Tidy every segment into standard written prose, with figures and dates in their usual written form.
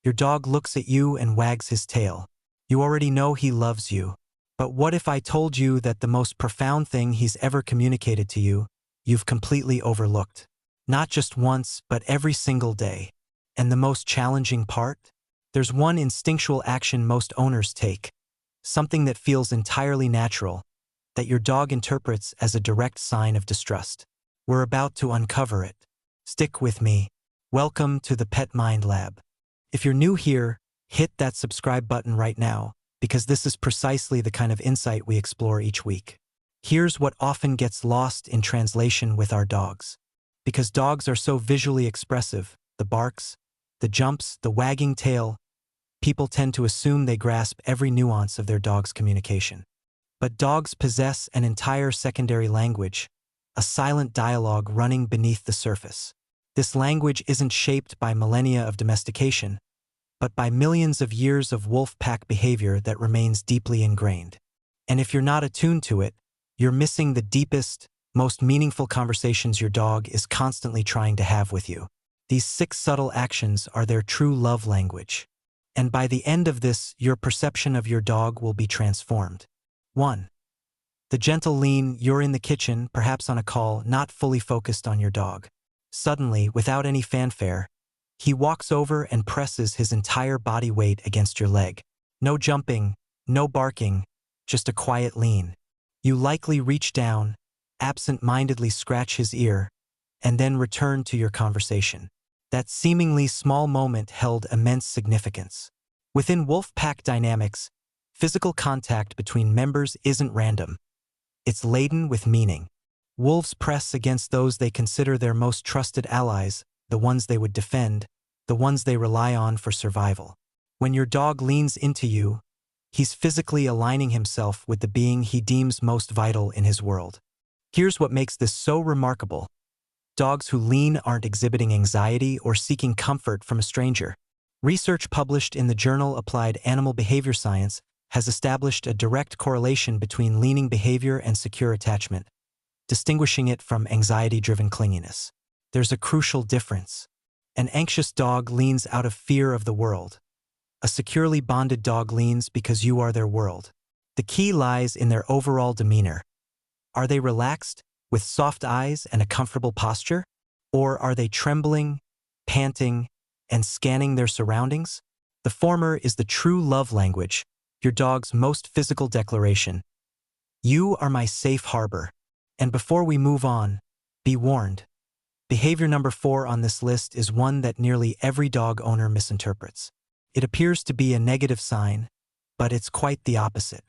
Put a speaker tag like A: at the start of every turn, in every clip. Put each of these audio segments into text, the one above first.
A: Your dog looks at you and wags his tail. You already know he loves you. But what if I told you that the most profound thing he's ever communicated to you, you've completely overlooked? Not just once, but every single day. And the most challenging part? There's one instinctual action most owners take, something that feels entirely natural, that your dog interprets as a direct sign of distrust. We're about to uncover it. Stick with me. Welcome to the Pet Mind Lab. If you're new here, hit that subscribe button right now, because this is precisely the kind of insight we explore each week. Here's what often gets lost in translation with our dogs. Because dogs are so visually expressive, the barks, the jumps, the wagging tail, people tend to assume they grasp every nuance of their dog's communication. But dogs possess an entire secondary language, a silent dialogue running beneath the surface. This language isn't shaped by millennia of domestication, but by millions of years of wolf pack behavior that remains deeply ingrained. And if you're not attuned to it, you're missing the deepest, most meaningful conversations your dog is constantly trying to have with you. These 6 subtle actions are their true love language. And by the end of this, your perception of your dog will be transformed. 1. The gentle lean. You're in the kitchen, perhaps on a call, not fully focused on your dog. Suddenly, without any fanfare, he walks over and presses his entire body weight against your leg. No jumping, no barking, just a quiet lean. You likely reach down, absent-mindedly scratch his ear, and then return to your conversation. That seemingly small moment held immense significance. Within wolf pack dynamics, physical contact between members isn't random. It's laden with meaning. Wolves press against those they consider their most trusted allies, the ones they would defend, the ones they rely on for survival. When your dog leans into you, he's physically aligning himself with the being he deems most vital in his world. Here's what makes this so remarkable. Dogs who lean aren't exhibiting anxiety or seeking comfort from a stranger. Research published in the journal Applied Animal Behavior Science has established a direct correlation between leaning behavior and secure attachment, distinguishing it from anxiety-driven clinginess. There's a crucial difference. An anxious dog leans out of fear of the world. A securely bonded dog leans because you are their world. The key lies in their overall demeanor. Are they relaxed, with soft eyes and a comfortable posture? Or are they trembling, panting, and scanning their surroundings? The former is the true love language, your dog's most physical declaration. You are my safe harbor. And before we move on, be warned. Behavior number 4 on this list is one that nearly every dog owner misinterprets. It appears to be a negative sign, but it's quite the opposite.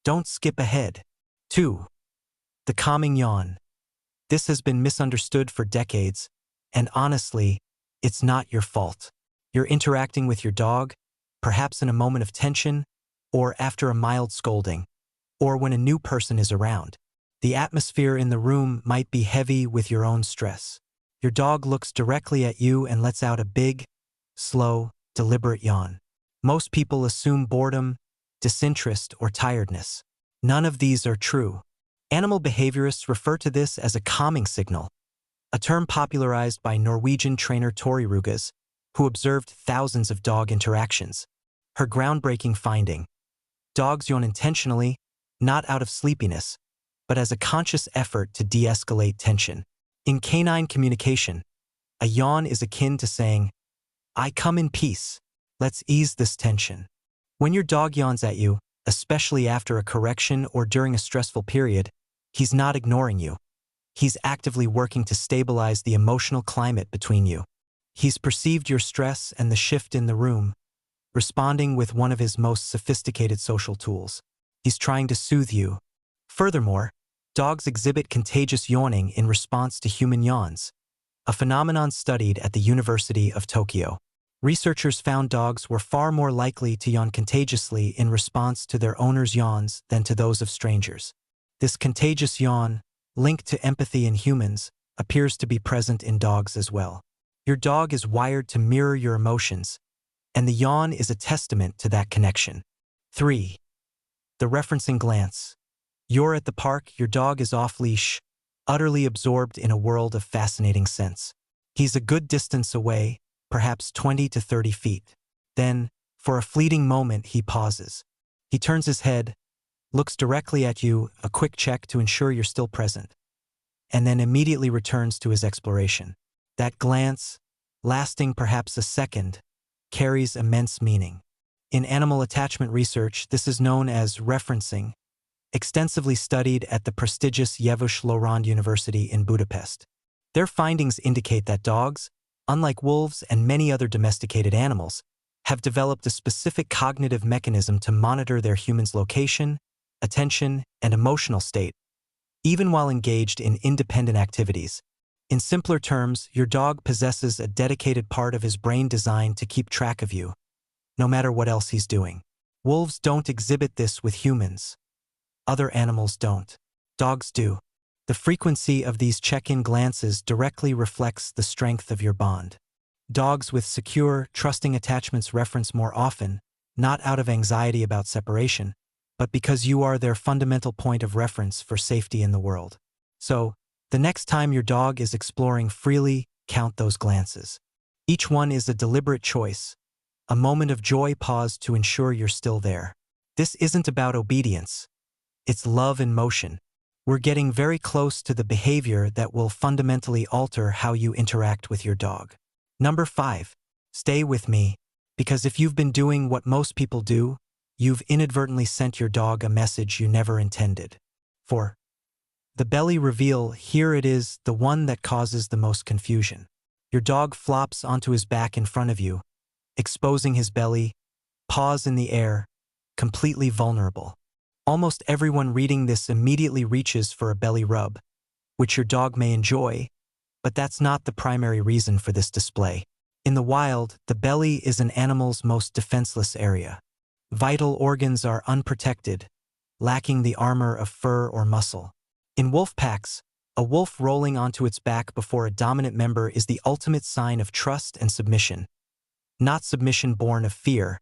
A: Don't skip ahead. 2. The calming yawn. This has been misunderstood for decades, and honestly, it's not your fault. You're interacting with your dog, perhaps in a moment of tension, or after a mild scolding, or when a new person is around. The atmosphere in the room might be heavy with your own stress. Your dog looks directly at you and lets out a big, slow, deliberate yawn. Most people assume boredom, disinterest, or tiredness. None of these are true. Animal behaviorists refer to this as a calming signal, a term popularized by Norwegian trainer Tori Rugas, who observed thousands of dog interactions. Her groundbreaking finding: dogs yawn intentionally, not out of sleepiness, but as a conscious effort to de-escalate tension. In canine communication, a yawn is akin to saying, "I come in peace. Let's ease this tension." When your dog yawns at you, especially after a correction or during a stressful period, he's not ignoring you. He's actively working to stabilize the emotional climate between you. He's perceived your stress and the shift in the room, responding with one of his most sophisticated social tools. He's trying to soothe you. Furthermore, dogs exhibit contagious yawning in response to human yawns, a phenomenon studied at the University of Tokyo. Researchers found dogs were far more likely to yawn contagiously in response to their owner's yawns than to those of strangers. This contagious yawn, linked to empathy in humans, appears to be present in dogs as well. Your dog is wired to mirror your emotions, and the yawn is a testament to that connection. 3. The referencing glance. You're at the park, your dog is off-leash, utterly absorbed in a world of fascinating scents. He's a good distance away, perhaps 20 to 30 feet. Then, for a fleeting moment, he pauses. He turns his head, looks directly at you, a quick check to ensure you're still present, and then immediately returns to his exploration. That glance, lasting perhaps a second, carries immense meaning. In animal attachment research, this is known as referencing, extensively studied at the prestigious Yavuz Lorand University in Budapest. Their findings indicate that dogs, unlike wolves and many other domesticated animals, have developed a specific cognitive mechanism to monitor their human's location, attention, and emotional state, even while engaged in independent activities. In simpler terms, your dog possesses a dedicated part of his brain designed to keep track of you, no matter what else he's doing. Wolves don't exhibit this with humans. Other animals don't. Dogs do. The frequency of these check-in glances directly reflects the strength of your bond. Dogs with secure, trusting attachments reference more often, not out of anxiety about separation, but because you are their fundamental point of reference for safety in the world. So, the next time your dog is exploring freely, count those glances. Each one is a deliberate choice, a moment of joy paused to ensure you're still there. This isn't about obedience. It's love in motion. We're getting very close to the behavior that will fundamentally alter how you interact with your dog. Number 5. Stay with me. Because if you've been doing what most people do, you've inadvertently sent your dog a message you never intended. 4. The belly reveal, here it is, the one that causes the most confusion. Your dog flops onto his back in front of you, exposing his belly, paws in the air, completely vulnerable. Almost everyone reading this immediately reaches for a belly rub, which your dog may enjoy, but that's not the primary reason for this display. In the wild, the belly is an animal's most defenseless area. Vital organs are unprotected, lacking the armor of fur or muscle. In wolf packs, a wolf rolling onto its back before a dominant member is the ultimate sign of trust and submission. Not submission born of fear,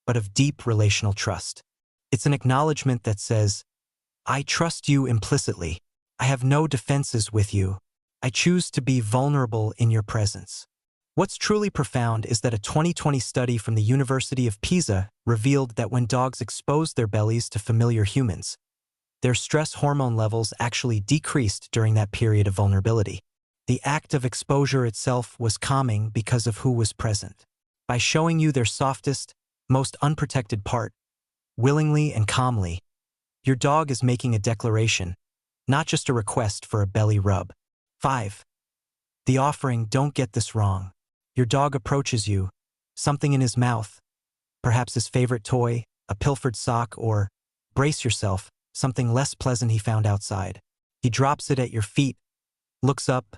A: but of deep relational trust. It's an acknowledgement that says, I trust you implicitly. I have no defenses with you. I choose to be vulnerable in your presence. What's truly profound is that a 2020 study from the University of Pisa revealed that when dogs exposed their bellies to familiar humans, their stress hormone levels actually decreased during that period of vulnerability. The act of exposure itself was calming because of who was present. By showing you their softest, most unprotected part, willingly and calmly, your dog is making a declaration, not just a request for a belly rub. 5. The offering, don't get this wrong. Your dog approaches you, something in his mouth, perhaps his favorite toy, a pilfered sock, or, brace yourself, something less pleasant he found outside. He drops it at your feet, looks up,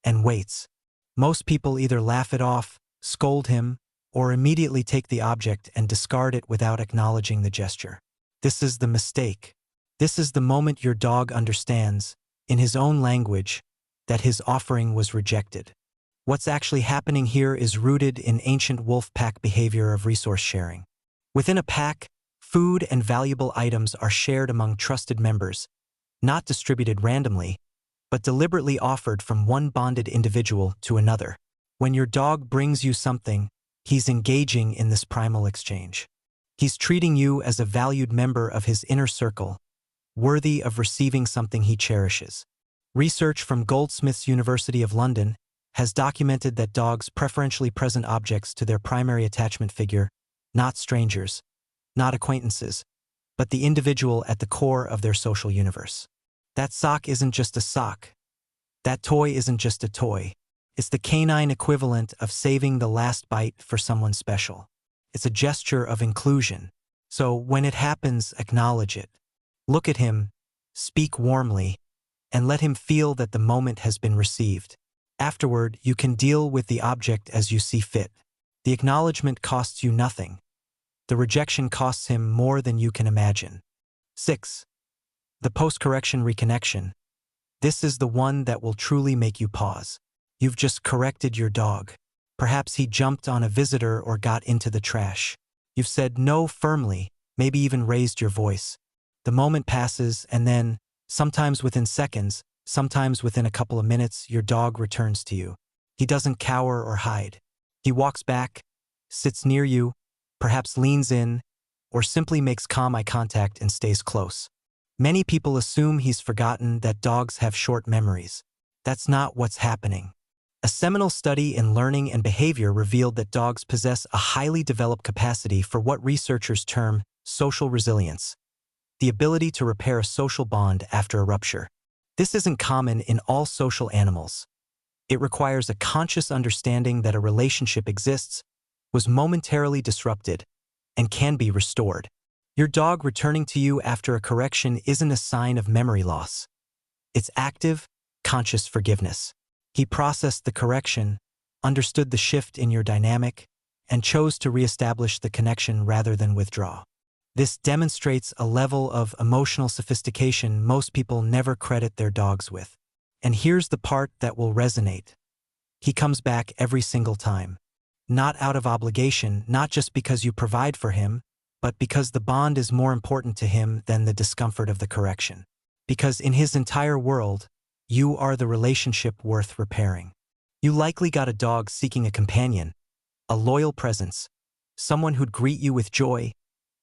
A: and waits. Most people either laugh it off, scold him, or immediately take the object and discard it without acknowledging the gesture. This is the mistake. This is the moment your dog understands, in his own language, that his offering was rejected. What's actually happening here is rooted in ancient wolf pack behavior of resource sharing. Within a pack, food and valuable items are shared among trusted members, not distributed randomly, but deliberately offered from one bonded individual to another. When your dog brings you something, he's engaging in this primal exchange. He's treating you as a valued member of his inner circle, worthy of receiving something he cherishes. Research from Goldsmiths University of London has documented that dogs preferentially present objects to their primary attachment figure, not strangers, not acquaintances, but the individual at the core of their social universe. That sock isn't just a sock. That toy isn't just a toy. It's the canine equivalent of saving the last bite for someone special. It's a gesture of inclusion. So when it happens, acknowledge it. Look at him, speak warmly, and let him feel that the moment has been received. Afterward, you can deal with the object as you see fit. The acknowledgement costs you nothing. The rejection costs him more than you can imagine. 6. The post-correction reconnection. This is the one that will truly make you pause. You've just corrected your dog. Perhaps he jumped on a visitor or got into the trash. You've said no firmly, maybe even raised your voice. The moment passes, and then, sometimes within seconds, sometimes within a couple of minutes, your dog returns to you. He doesn't cower or hide. He walks back, sits near you, perhaps leans in, or simply makes calm eye contact and stays close. Many people assume he's forgotten that dogs have short memories. That's not what's happening. A seminal study in learning and behavior revealed that dogs possess a highly developed capacity for what researchers term social resilience, the ability to repair a social bond after a rupture. This isn't common in all social animals. It requires a conscious understanding that a relationship exists, was momentarily disrupted, and can be restored. Your dog returning to you after a correction isn't a sign of memory loss. It's active, conscious forgiveness. He processed the correction, understood the shift in your dynamic, and chose to reestablish the connection rather than withdraw. This demonstrates a level of emotional sophistication most people never credit their dogs with. And here's the part that will resonate. He comes back every single time. Not out of obligation, not just because you provide for him, but because the bond is more important to him than the discomfort of the correction. Because in his entire world, you are the relationship worth repairing. You likely got a dog seeking a companion, a loyal presence, someone who'd greet you with joy,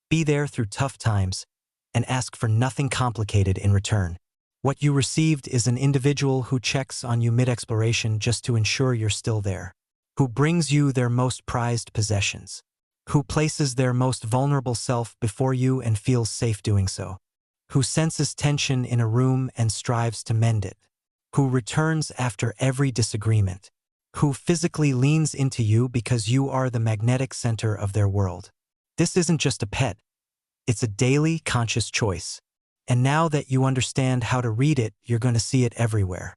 A: be there through tough times, and ask for nothing complicated in return. What you received is an individual who checks on you mid-exploration just to ensure you're still there, who brings you their most prized possessions, who places their most vulnerable self before you and feels safe doing so, who senses tension in a room and strives to mend it, who returns after every disagreement, who physically leans into you because you are the magnetic center of their world. This isn't just a pet. It's a daily, conscious choice. And now that you understand how to read it, you're going to see it everywhere.